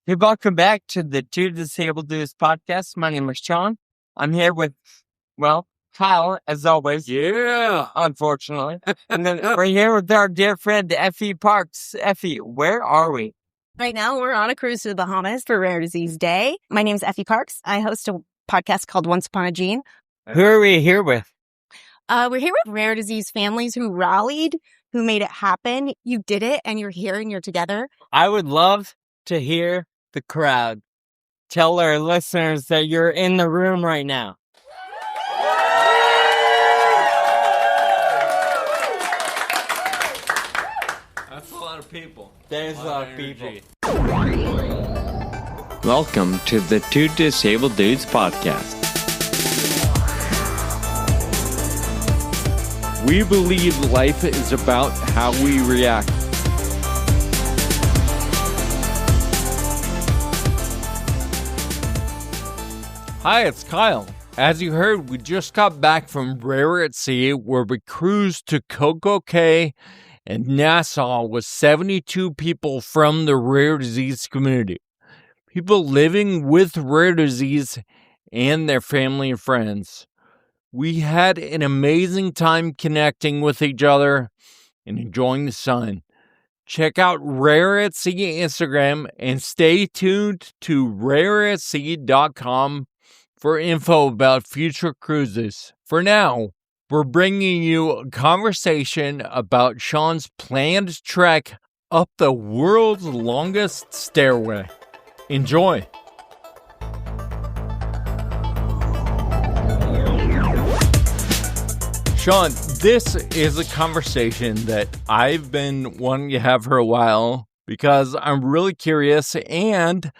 Hey, welcome back to the Two Disabled Dudes podcast. My name is Sean. I'm here with, Kyle, as always. Yeah. Unfortunately. And then we're here with our dear friend, Effie Parks. Effie, where are we? Right now, we're on a cruise to the Bahamas for Rare Disease Day. My name is Effie Parks. I host a podcast called Once Upon a Gene. Who are we here with? We're here with rare disease families who rallied, who made it happen. You did it, and you're here, and you're together. I would love to hear the crowd tell our listeners that you're in the room right now. That's a lot of people. There's a lot of people. Welcome to the Two Disabled Dudes podcast. We believe life is about how we react. Hi, it's Kyle. As you heard, we just got back from Rare at Sea, where we cruised to Coco Cay and Nassau with 72 people from the rare disease community. People living with rare disease and their family and friends. We had an amazing time connecting with each other and enjoying the sun. Check out Rare at Sea Instagram and stay tuned to rareatsea.com for info about future cruises. For now, we're bringing you a conversation about Sean's planned trek up the world's longest stairway. Enjoy. Sean, this is a conversation that I've been wanting to have for a while because I'm really curious and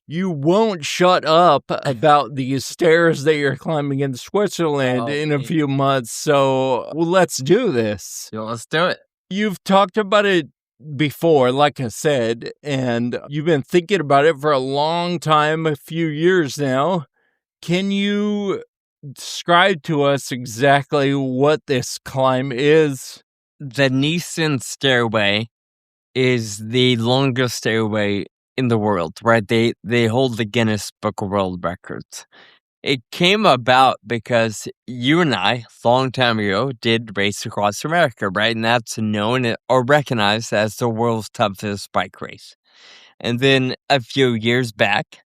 you won't shut up about these stairs that you're climbing in Switzerland in a few months. So let's do this. Yeah, let's do it. You've talked about it before, like I said, and you've been thinking about it for a long time, a few years now. Can you describe to us exactly what this climb is? The Niesen Stairway is the longest stairway in the world, right? They hold the Guinness Book of World Records. It came about because you and I, long time ago, did Race Across America, right? And that's known or recognized as the world's toughest bike race. And then a few years back,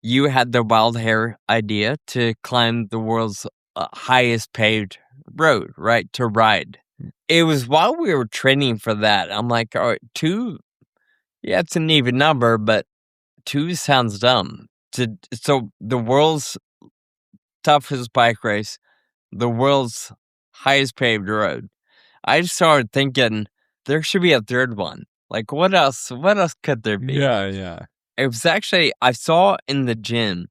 you had the wild hair idea to climb the world's highest paved road, right? To ride. It was while we were training for that, I'm like, all right, yeah, it's an even number, but 2 sounds dumb. So the world's toughest bike race, the world's highest paved road. I just started thinking there should be a third one. Like, what else could there be? Yeah. It was actually, I saw in the gym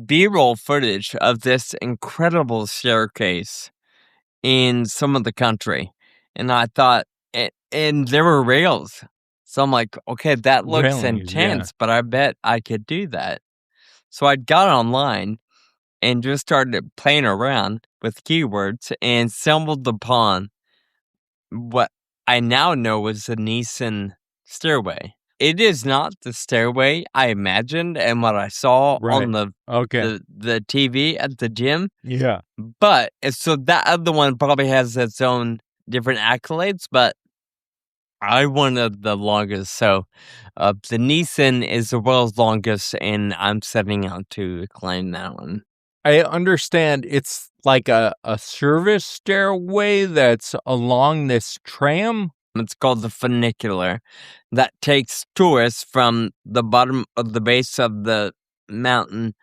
B-roll footage of this incredible staircase in some of the country. And I thought, and there were rails. So I'm like, okay, that looks Railings, intense, but I bet I could do that. So I got online and just started playing around with keywords and stumbled upon what I now know is the Niesen Stairway. It is not the stairway I imagined and what I saw on the TV at the gym. Yeah. But so that other one probably has its own different accolades, but I wanted the longest. So the Niesen is the world's longest, and I'm setting out to climb that one. I understand it's like a service stairway that's along this tram. It's called the funicular that takes tourists from the bottom of the base of the mountain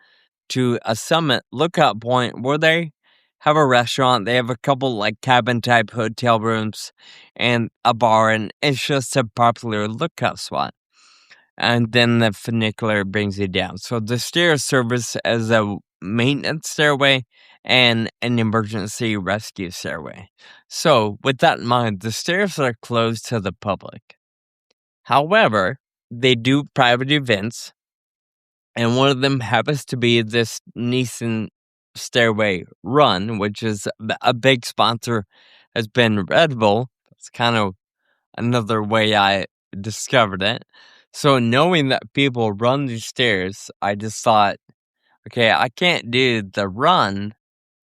to a summit lookout point where they have a restaurant. They have a couple like cabin type hotel rooms and a bar, and it's just a popular lookout spot. And then the funicular brings you down. So the stairs service as a maintenance stairway and an emergency rescue stairway. So with that in mind, the stairs are closed to the public. However, they do private events, and one of them happens to be this Niesen Stairway Run, which is a big sponsor, has been Red Bull. That's kind of another way I discovered it. So knowing that people run these stairs, I just thought, okay, I can't do the run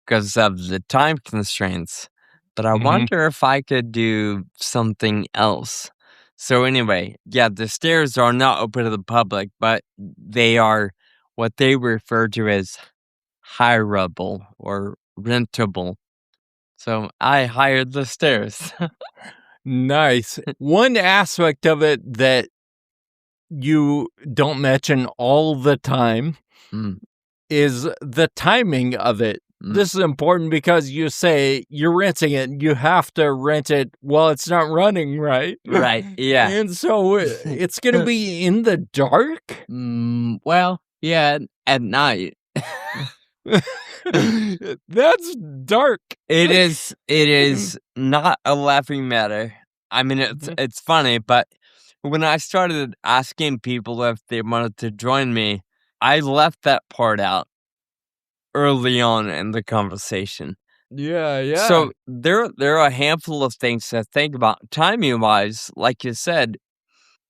because of the time constraints, but I wonder if I could do something else. So anyway, yeah, the stairs are not open to the public, but they are what they refer to as hireable or rentable. So I hired the stairs. Nice. One aspect of it that you don't mention all the time Mm, is the timing of it. mm. This is important because you say you're renting it, you have to rent it while it's not running, right? Right, yeah. And so it's going to be in the dark? Well, yeah, at night. That's dark. It is not a laughing matter. I mean, it's funny, but when I started asking people if they wanted to join me, I left that part out early on in the conversation. Yeah. So there are a handful of things to think about. Timing wise, like you said,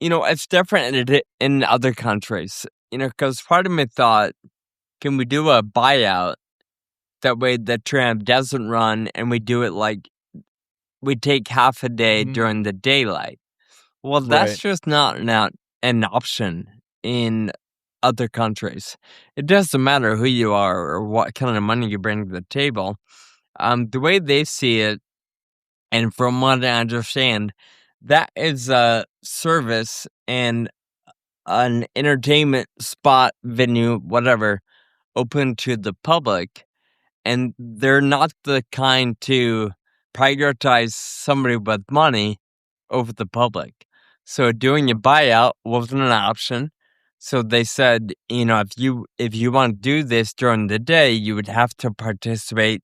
it's different in other countries. Because part of me thought, can we do a buyout? That way the tram doesn't run and we do it like we take half a day during the daylight. Well, that's just not an option in other countries. It doesn't matter who you are or what kind of money you bring to the table. The way they see it, and from what I understand, that is a service and an entertainment spot, venue, whatever, open to the public. And they're not the kind to prioritize somebody with money over the public. So doing a buyout wasn't an option. So they said, if you want to do this during the day, you would have to participate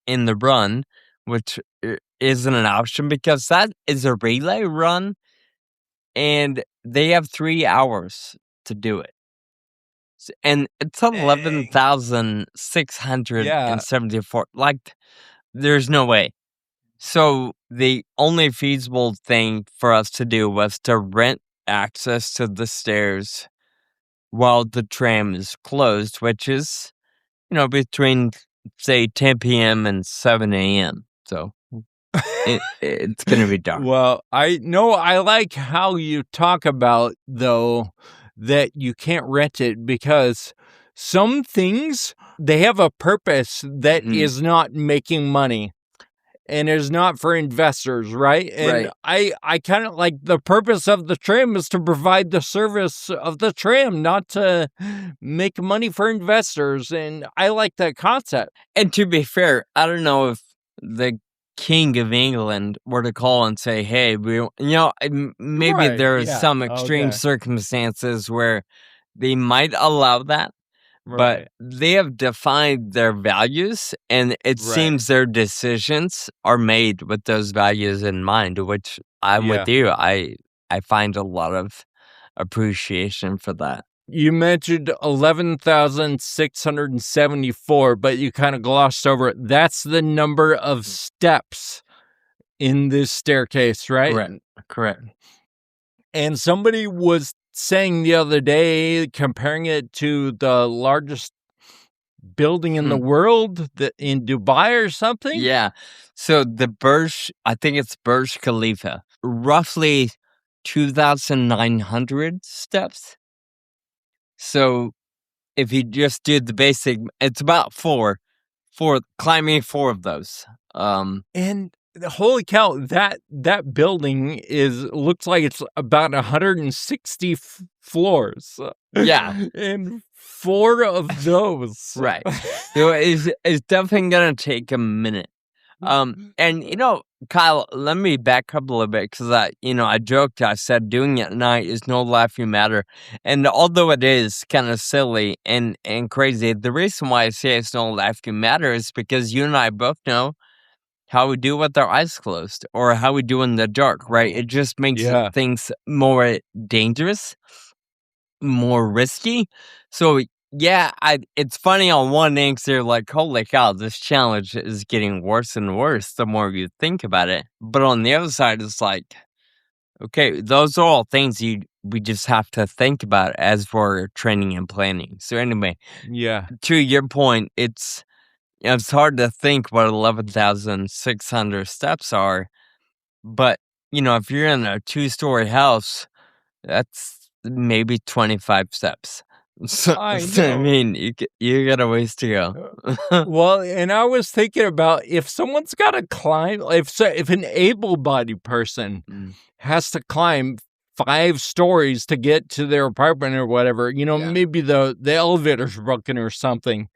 in the run, which isn't an option because that is a relay run, and they have 3 hours to do it. And it's 11,674. Like, there's no way. So the only feasible thing for us to do was to rent access to the stairs while the tram is closed, which is, between, say, 10 p.m. and 7 a.m. So it's going to be dark. Well, I like how you talk about, though, that you can't rent it because some things, they have a purpose that is not making money and is not for investors, right? And I kind of like the purpose of the tram is to provide the service of the tram, not to make money for investors. And I like that concept. And to be fair, I don't know if the King of England were to call and say, hey, maybe there are some extreme circumstances where they might allow that, but they have defined their values, and it seems their decisions are made with those values in mind, which I'm with you. I find a lot of appreciation for that. You mentioned 11,674, but you kind of glossed over it. That's the number of steps in this staircase, right? Correct. And somebody was saying the other day, comparing it to the largest building in the world in Dubai or something? Yeah. So the Burj, I think it's Burj Khalifa, roughly 2,900 steps. So if you just do the basic, it's about climbing 4 of those. And holy cow, that building looks like it's about 160 floors. Yeah. And 4 of those. Right. So it's definitely going to take a minute. And, Kyle, let me back up a little bit because I joked. I said doing it at night is no laughing matter. And although it is kind of silly and crazy, the reason why I say it's no laughing matter is because you and I both know how we do with our eyes closed or how we do in the dark, right? It just makes things more dangerous, more risky. So yeah, it's funny on one end, they're like, holy cow, this challenge is getting worse and worse the more you think about it. But on the other side, it's like, Okay, those are all things we just have to think about as we're training and planning. So anyway, Yeah. to your point, it's hard to think what 11,600 steps are, but if you're in a 2-story house, that's maybe 25 steps. So, I I know. mean, you got a ways to go. Well, and I was thinking about if someone's got to climb, if an able-bodied person Mm, has to climb 5 stories to get to their apartment or whatever, yeah. maybe the elevator's broken or something.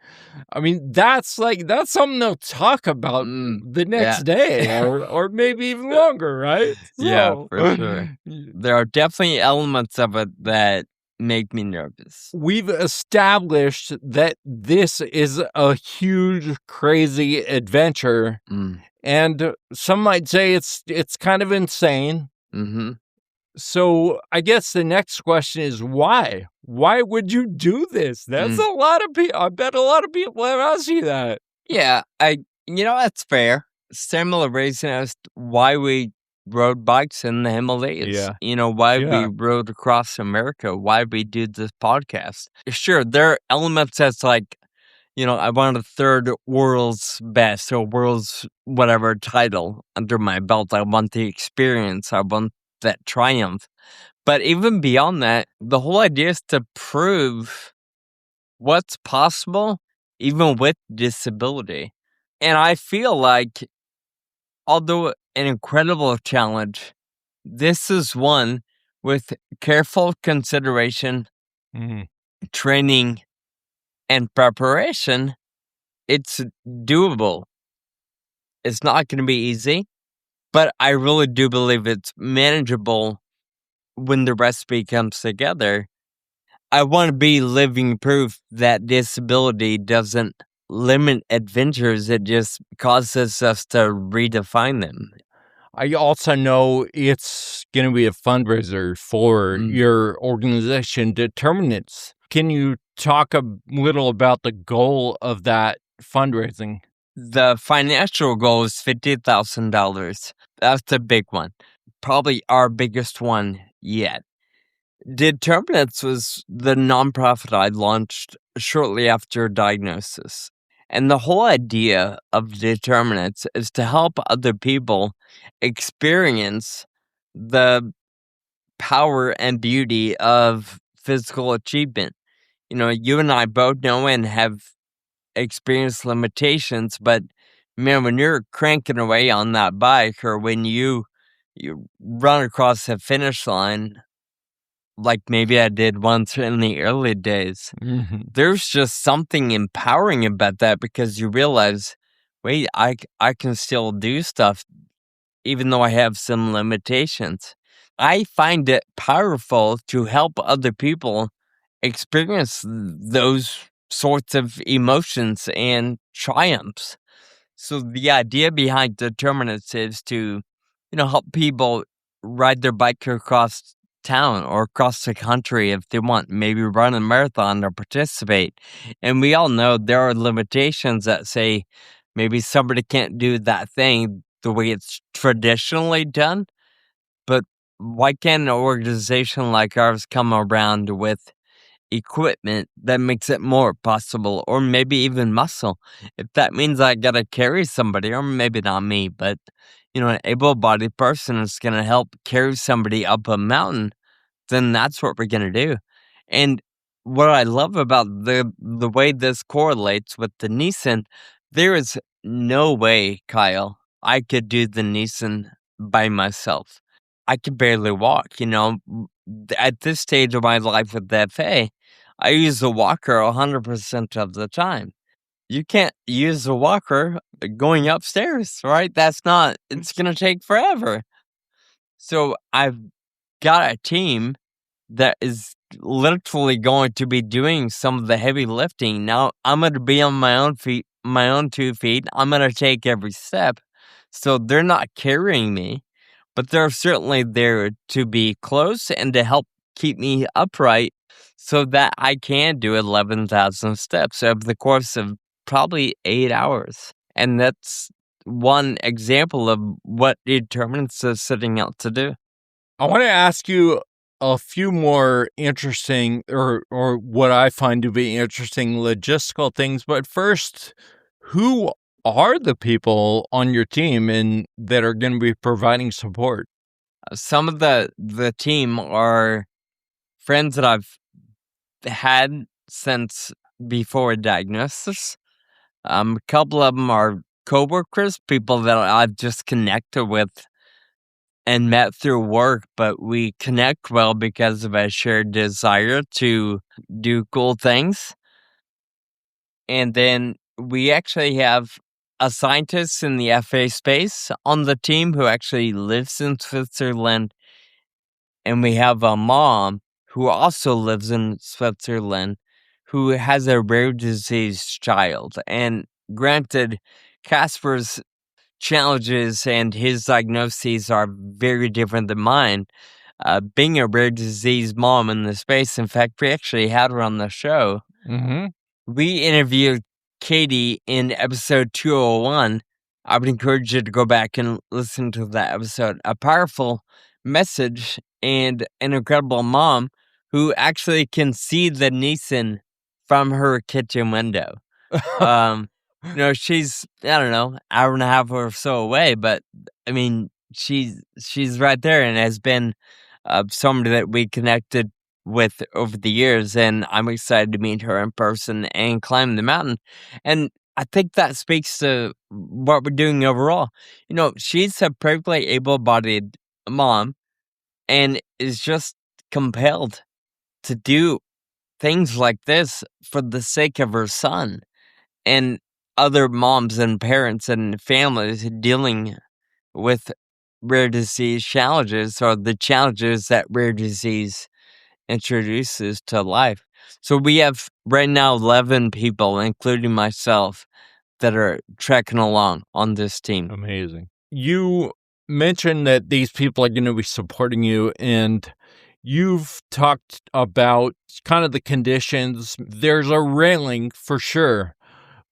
I mean, that's something they'll talk about the next yeah. day or maybe even longer, right? Yeah, So, for sure. There are definitely elements of it that make me nervous. we've established that this is a huge, crazy adventure, Mm, and some might say it's kind of insane. mhm. So I guess the next question is why? Why would you do this? That's a lot of people. I bet a lot of people have asked you that. Yeah, that's fair. Similar reason as to why we rode bikes in the Himalayas. Yeah. Why we Yeah. rode across America, why we do this podcast. Sure, there are elements that's like, I want a third world's best or world's whatever title under my belt. I want the experience. I want that triumph. But even beyond that, the whole idea is to prove what's possible, even with disability. And I feel like, although an incredible challenge, this is one with careful consideration, Mhm. training, and preparation. It's doable. It's not going to be easy, but I really do believe it's manageable when the recipe comes together. I want to be living proof that disability doesn't limit adventures, it just causes us to redefine them. I also know it's going to be a fundraiser for your organization, Determinants. Can you talk a little about the goal of that fundraising? The financial goal is $50,000. That's the big one. Probably our biggest one yet. Determinants was the nonprofit I launched shortly after diagnosis. And the whole idea of Determinants is to help other people experience the power and beauty of physical achievement. You and I both know and have experienced limitations, but man, when you're cranking away on that bike or when you run across the finish line, like maybe I did once in the early days, there's just something empowering about that because you realize, wait, I can still do stuff even though I have some limitations. I find it powerful to help other people experience those sorts of emotions and triumphs. So the idea behind Determinants is to, help people ride their bike across town or across the country if they want, maybe run a marathon or participate. And we all know there are limitations that say maybe somebody can't do that thing the way it's traditionally done. But why can't an organization like ours come around with equipment that makes it more possible, or maybe even muscle? If that means I gotta carry somebody, or maybe not me, but an able-bodied person is gonna help carry somebody up a mountain, then that's what we're gonna do. And what I love about the way this correlates with the Niesen, there is no way, Kyle, I could do the Niesen by myself. I could barely walk, At this stage of my life with the FA, I use the walker 100% of the time. You can't use the walker going upstairs, right? It's going to take forever. So I've got a team that is literally going to be doing some of the heavy lifting. Now I'm going to be on my own feet, my own 2 feet. I'm going to take every step. So they're not carrying me, but they're certainly there to be close and to help keep me upright so that I can do 11,000 steps over the course of probably 8 hours. And that's one example of what Determinants is setting out to do. I want to ask you a few more interesting or what I find to be interesting logistical things. But first, who are the people on your team and that are going to be providing support? Some of the team are friends that I've had since before diagnosis. A couple of them are coworkers, people that I've just connected with and met through work, but we connect well because of a shared desire to do cool things. And then we actually have a scientist in the FA space on the team who actually lives in Switzerland. And we have a mom who also lives in Switzerland who has a rare disease child. And granted, Casper's challenges and his diagnoses are very different than mine. Being a rare disease mom in the space, in fact, we actually had her on the show. Mm-hmm. We interviewed Katie in episode 201. I would encourage you to go back and listen to that episode. A powerful message and an incredible mom who actually can see the Niesen from her kitchen window. She's, I don't know, hour and a half or so away, but I mean, she's right there and has been somebody that we connected with over the years, and I'm excited to meet her in person and climb the mountain. And I think that speaks to what we're doing overall. She's a perfectly able-bodied mom and is just compelled to do things like this for the sake of her son and other moms and parents and families dealing with rare disease challenges or the challenges that rare disease introduces to life. So we have right now 11 people, including myself, that are trekking along on this team. Amazing. You mentioned that these people are going to be supporting you, and you've talked about kind of the conditions. There's a railing for sure,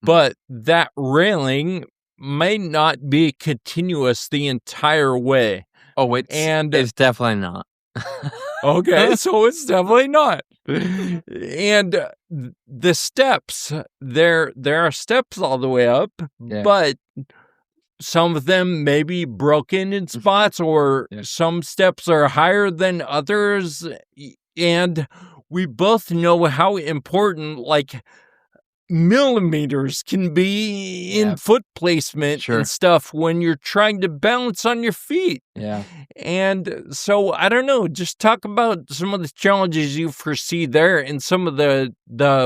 but that railing may not be continuous the entire way. Oh, it's definitely not. Okay, so it's definitely not. And the steps, there are steps all the way up, but some of them may be broken in spots, or some steps are higher than others. And we both know how important, millimeters can be in foot placement and stuff when you're trying to balance on your feet. Yeah. And so, I don't know, just talk about some of the challenges you foresee there and some of the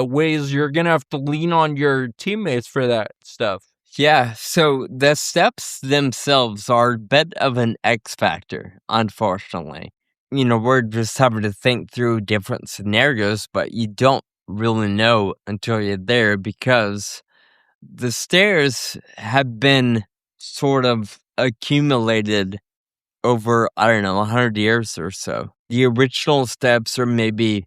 ways you're going to have to lean on your teammates for that stuff. Yeah, so the steps themselves are a bit of an X factor, unfortunately. We're just having to think through different scenarios, but you don't really know until you're there because the stairs have been sort of accumulated over, I don't know, 100 years or so. The original steps are maybe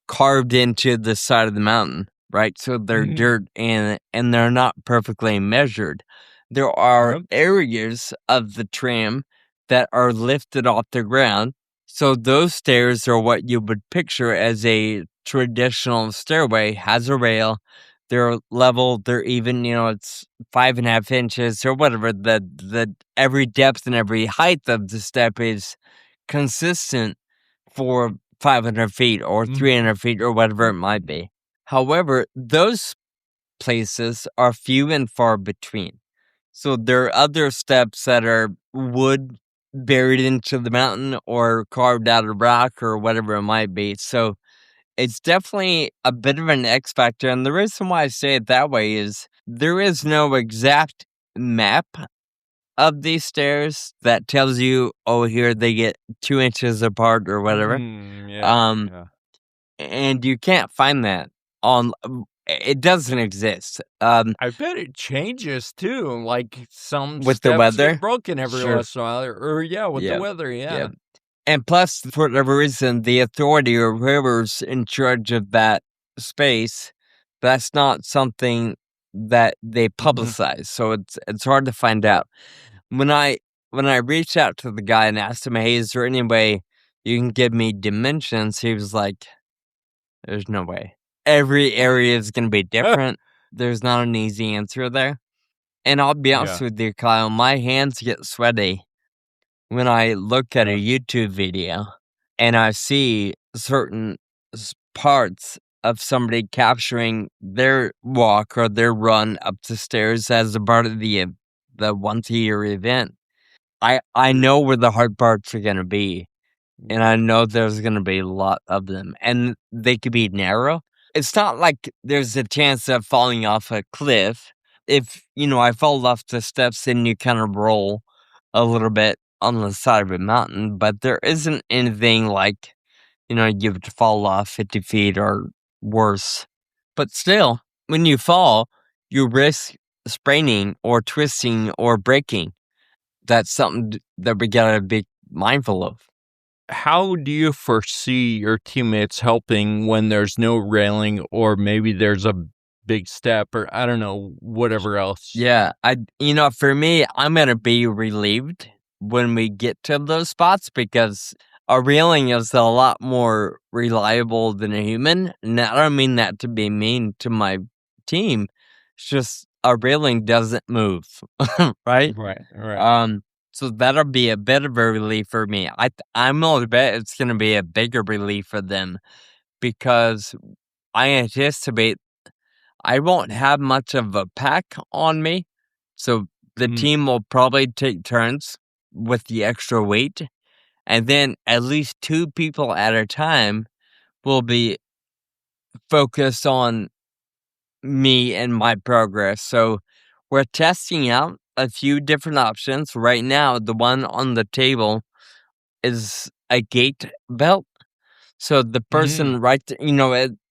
carved into the side of the mountain, right? So they're dirt and they're not perfectly measured. There are areas of the tram that are lifted off the ground. So those stairs are what you would picture as a traditional stairway, has a rail. They're level, they're even, it's 5.5 inches or whatever. The every depth and every height of the step is consistent for 500 feet or 300 feet or whatever it might be. However, those places are few and far between. So there are other steps that are wood buried into the mountain or carved out of rock or whatever it might be. So it's definitely a bit of an X factor. And the reason why I say it that way is there is no exact map of these stairs that tells you, oh, here they get 2 inches apart or whatever. And you can't find that on. It doesn't exist. I bet it changes too. Like some with steps the weather get broken every once in a while, or the weather. Yeah. And plus, for whatever reason, the authority or whoever's in charge of that space, that's not something that they publicize. So it's hard to find out. When I when I reached out to the guy and asked him, hey, is there any way you can give me dimensions? He was like, there's no way. Every area is going to be different. There's not an easy answer there. And I'll be honest with you, Kyle, my hands get sweaty when I look at a YouTube video and I see certain parts of somebody capturing their walk or their run up the stairs as a part of the once-a-year event. I know where the hard parts are going to be, and I know there's going to be a lot of them, and they could be narrow. It's not like there's a chance of falling off a cliff. If, I fall off the steps, then you kind of roll a little bit on the side of a mountain, but there isn't anything like, you have to fall off 50 feet or worse. But still, when you fall, you risk spraining or twisting or breaking. That's something that we gotta be mindful of. How do you foresee your teammates helping when there's no railing or maybe there's a big step or I don't know, whatever else? Yeah, for me, I'm going to be relieved when we get to those spots because a railing is a lot more reliable than a human. And I don't mean that to be mean to my team. It's just a railing doesn't move, right? Right. So that'll be a bit of a relief for me. I'm going to bet it's going to be a bigger relief for them because I anticipate I won't have much of a pack on me. So the team will probably take turns with the extra weight. And then at least 2 people at a time will be focused on me and my progress. So we're testing out a few different options. Right now, the one on the table is a gate belt. So the person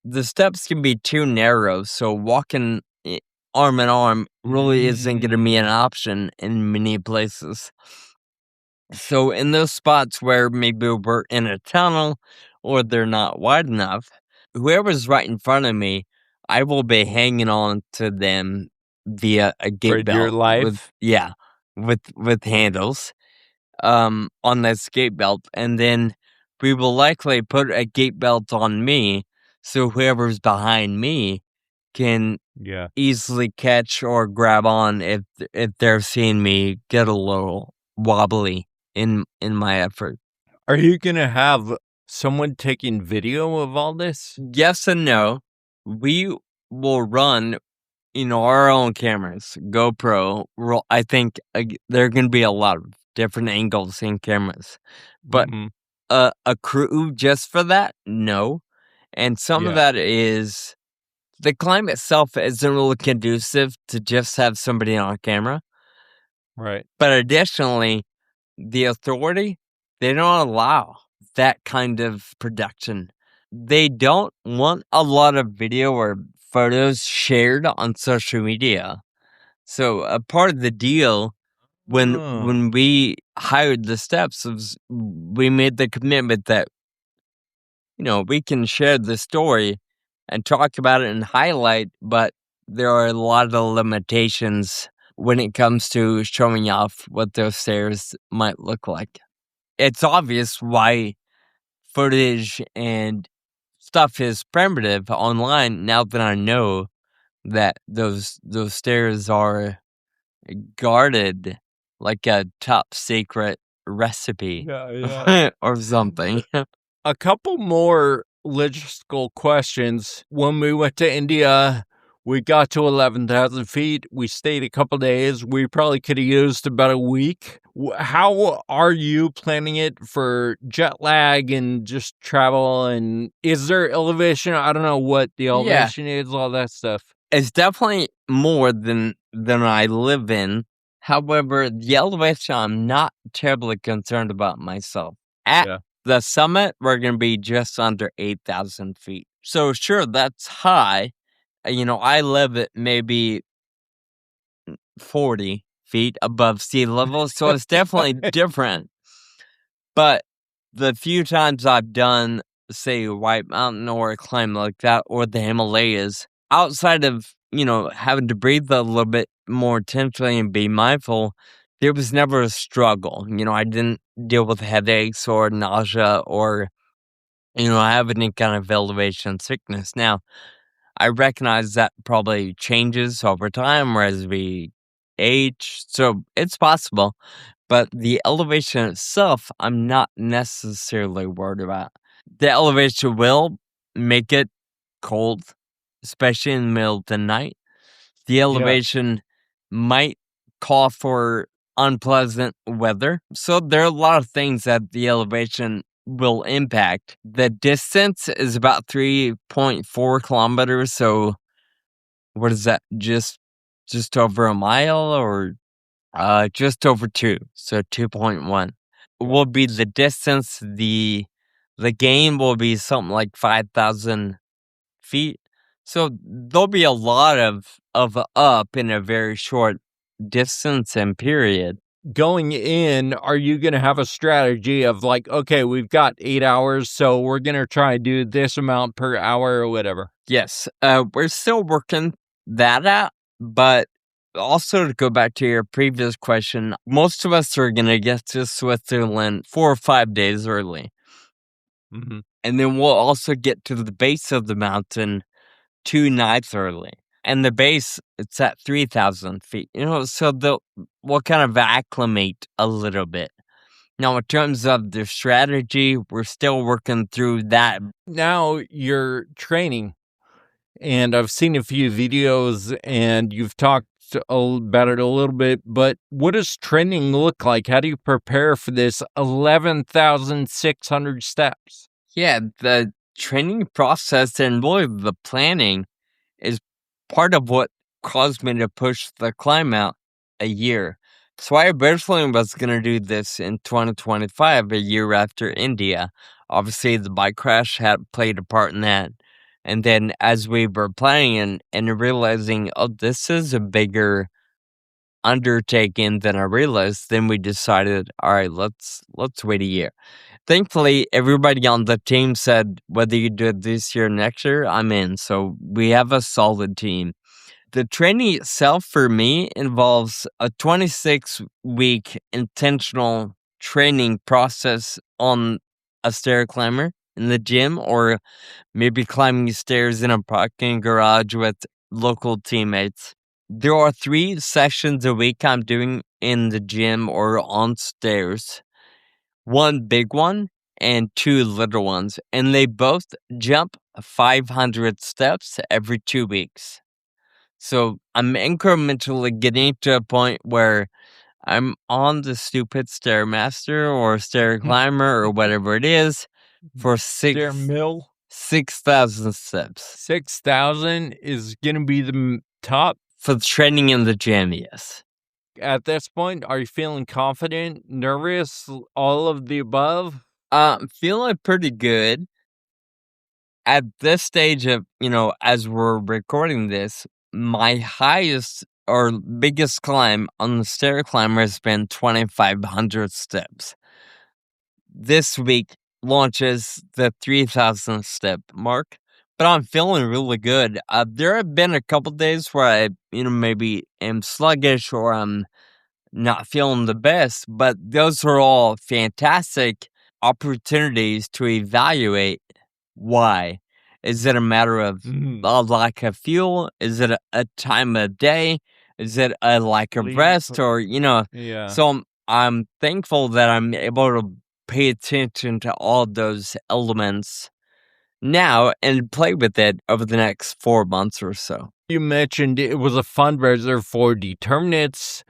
the steps can be too narrow. So walking arm in arm really isn't going to be an option in many places. So in those spots where maybe we're in a tunnel or they're not wide enough, whoever's right in front of me, I will be hanging on to them via a gate belt. Your life? With handles on that gate belt. And then we will likely put a gate belt on me so whoever's behind me can easily catch or grab on if they're seeing me get a little wobbly in my effort. Are you going to have someone taking video of all this? Yes and no. We will run, our own cameras, GoPro. I think there are going to be a lot of different angles in cameras, but a crew just for that, no. And some of that is the climb itself isn't really conducive to just have somebody on camera. Right. But additionally, the authority, they don't allow that kind of production. They don't want a lot of video or photos shared on social media. So a part of the deal when we hired the steps was we made the commitment that, we can share the story and talk about it and highlight, but there are a lot of limitations when it comes to showing off what those stairs might look like. It's obvious why footage and stuff is primitive online now that I know that those stairs are guarded like a top secret recipe or something. A couple more logistical questions. When we went to India, we got to 11,000 feet. We stayed a couple days. We probably could have used about a week. How are you planning it for jet lag and just travel? And is there elevation? I don't know what the elevation is, all that stuff. It's definitely more than I live in. However, the elevation, I'm not terribly concerned about myself. At the summit, we're going to be just under 8,000 feet. So sure, that's high. I live at maybe 40 feet above sea level, so it's definitely different. But the few times I've done, say, White Mountain or a climb like that, or the Himalayas, outside of, having to breathe a little bit more intensely and be mindful, there was never a struggle. I didn't deal with headaches or nausea or, have any kind of elevation sickness. Now, I recognize that probably changes over time or as we age, so it's possible. But the elevation itself, I'm not necessarily worried about. The elevation will make it cold, especially in the middle of the night. The elevation might call for unpleasant weather. So there are a lot of things that the elevation will impact. The distance is about 3.4 kilometers. So what is that? Just over a mile or just over 2. So 2.1 will be the distance. The game will be something like 5,000 feet. So there'll be a lot of up in a very short distance and period. Going in, are you going to have a strategy of like, okay, we've got 8 hours, so we're going to try to do this amount per hour or whatever? Yes, we're still working that out, but also to go back to your previous question, most of us are going to get to Switzerland 4 or 5 days early. Mm-hmm. And then we'll also get to the base of the mountain 2 nights early. And the base, it's at 3,000 feet. So we'll kind of acclimate a little bit. Now, in terms of the strategy, we're still working through that. Now you're training, and I've seen a few videos, and you've talked about it a little bit, but what does training look like? How do you prepare for this 11,600 steps? Yeah, the training process and really the planning is part of what caused me to push the climb out a year. So I originally was going to do this in 2025, a year after India. Obviously, the bike crash had played a part in that. And then as we were planning and realizing, oh, this is a bigger undertaking than I realized, then we decided, all right, let's wait a year. Thankfully, everybody on the team said, whether you do it this year or next year, I'm in. So we have a solid team. The training itself for me involves a 26-week intentional training process on a stair climber in the gym, or maybe climbing stairs in a parking garage with local teammates. There are 3 sessions a week I'm doing in the gym or on stairs. 1 big one and 2 little ones, and they both jump 500 steps every 2 weeks. So I'm incrementally getting to a point where I'm on the stupid Stairmaster or Stair Climber or whatever it is for Stair mill? 6,000 steps. 6,000 is going to be the top? For the training in the gym, yes. At this point, are you feeling confident, nervous, all of the above? Feeling pretty good. At this stage of, as we're recording this, my highest or biggest climb on the stair climber has been 2,500 steps. This week launches the 3,000 step mark, but I'm feeling really good. There have been a couple days where I, maybe am sluggish or I'm not feeling the best, but those are all fantastic opportunities to evaluate why. Is it a matter of a lack of fuel? Is it a time of day? Is it a lack of rest? Or, Yeah. So I'm thankful that I'm able to pay attention to all those elements now and play with it over the next 4 months or so. You mentioned it was a fundraiser for determinants.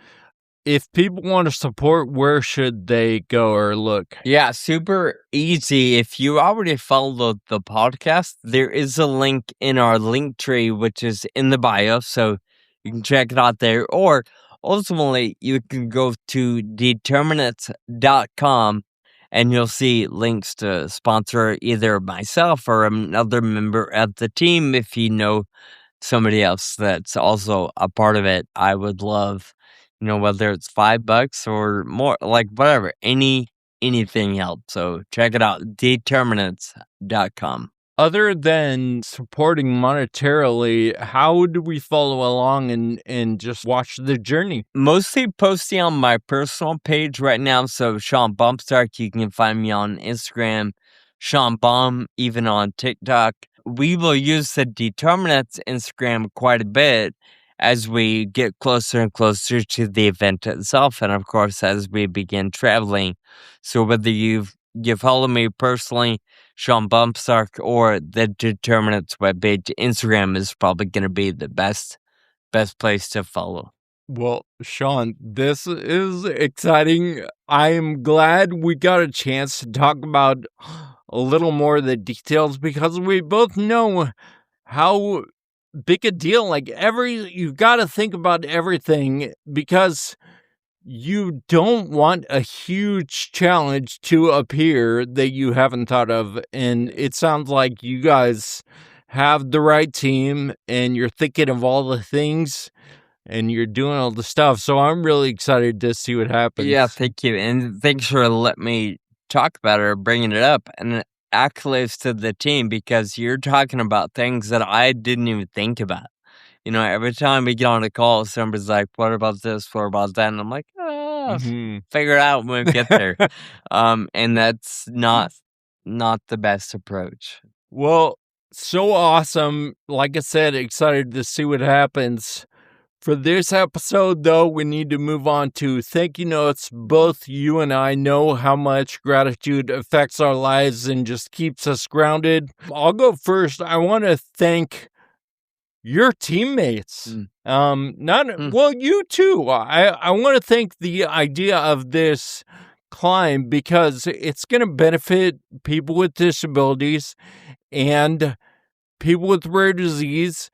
If people want to support, where should they go or look? Yeah, super easy. If you already followed the podcast, there is a link in our link tree, which is in the bio. So you can check it out there. Or ultimately, you can go to determinants.com and you'll see links to sponsor either myself or another member of the team. If you know somebody else that's also a part of it, I would love, whether it's $5 or more, like whatever, anything helps. So check it out, determinants.com. Other than supporting monetarily, how do we follow along and just watch the journey? Mostly posting on my personal page right now. So Sean Bumpstark, you can find me on Instagram, Sean Baum, even on TikTok. We will use the Determinants Instagram quite a bit as we get closer and closer to the event itself, and of course as we begin traveling. So whether you follow me personally, Sean Bumpstark, or the Determinants webpage, Instagram is probably going to be the best place to follow. Well, Sean, this is exciting. I am glad we got a chance to talk about a little more of the details, because we both know how big a deal, like you've got to think about everything, because you don't want a huge challenge to appear that you haven't thought of. And it sounds like you guys have the right team and you're thinking of all the things and you're doing all the stuff. So I'm really excited to see what happens. Yeah, thank you. And thanks for letting me talk about it or bringing it up. And accolades to the team, because you're talking about things that I didn't even think about. You know, every time we get on a call, somebody's like, what about this? What about that? And I'm like, figure it out when we get there. And that's not the best approach. Well, so awesome. Like I said, excited to see what happens. For this episode, though, we need to move on to thank you notes. Both you and I know how much gratitude affects our lives and just keeps us grounded. I'll go first. I want to thank your teammates. Well, you too. I want to thank the idea of this climb, because it's going to benefit people with disabilities and people with rare disease.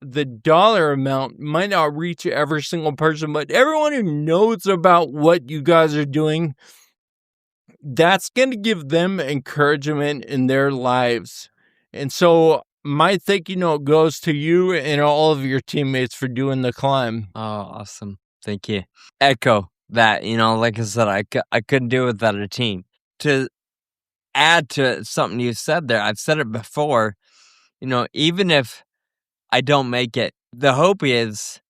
The dollar amount might not reach every single person, but everyone who knows about what you guys are doing, that's going to give them encouragement in their lives. And so my thank you note goes to you and all of your teammates for doing the climb. Oh, awesome. Thank you. Echo that, like I said, I couldn't do it without a team. To add to something you said there, I've said it before, even if I don't make it, the hope is,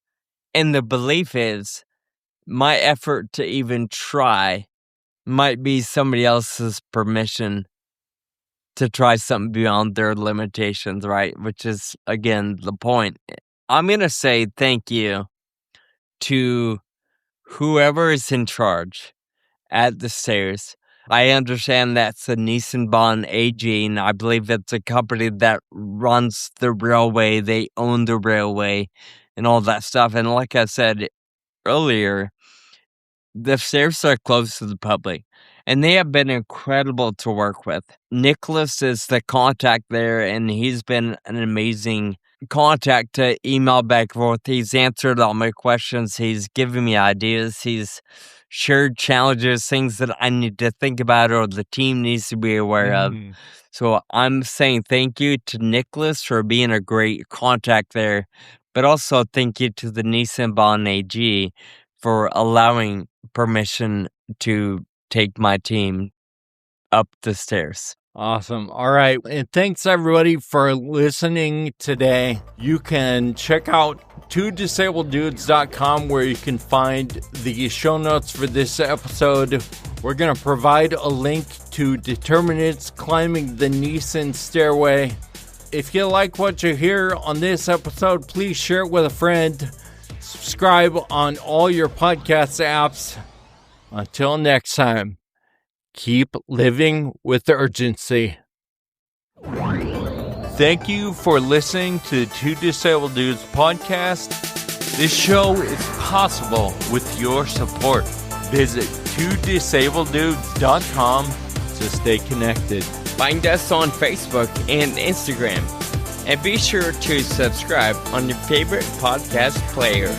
and the belief is, my effort to even try might be somebody else's permission to try something beyond their limitations, right? Which is, again, the point. I'm going to say thank you to whoever is in charge at the stairs. I understand that's the Niesen AG, and I believe it's a company that runs the railway. They own the railway and all that stuff. And like I said earlier, the stairs are closed to the public, and they have been incredible to work with. Nicholas is the contact there, and he's been an amazing contact to email back and forth. He's answered all my questions. He's given me ideas. He's shared challenges, things that I need to think about or the team needs to be aware of. So I'm saying thank you to Nicholas for being a great contact there, but also thank you to the Niesen AG for allowing permission to take my team up the stairs. Awesome. All right. And thanks everybody for listening today. You can check out twodisableddudes.com where you can find the show notes for this episode. We're going to provide a link to Determinants climbing the Niesen Stairway. If you like what you hear on this episode, please share it with a friend. Subscribe on all your podcast apps. Until next time. Keep living with urgency. Thank you for listening to the Two Disabled Dudes podcast. This show is possible with your support. Visit twodisableddudes.com to stay connected. Find us on Facebook and Instagram. And be sure to subscribe on your favorite podcast player.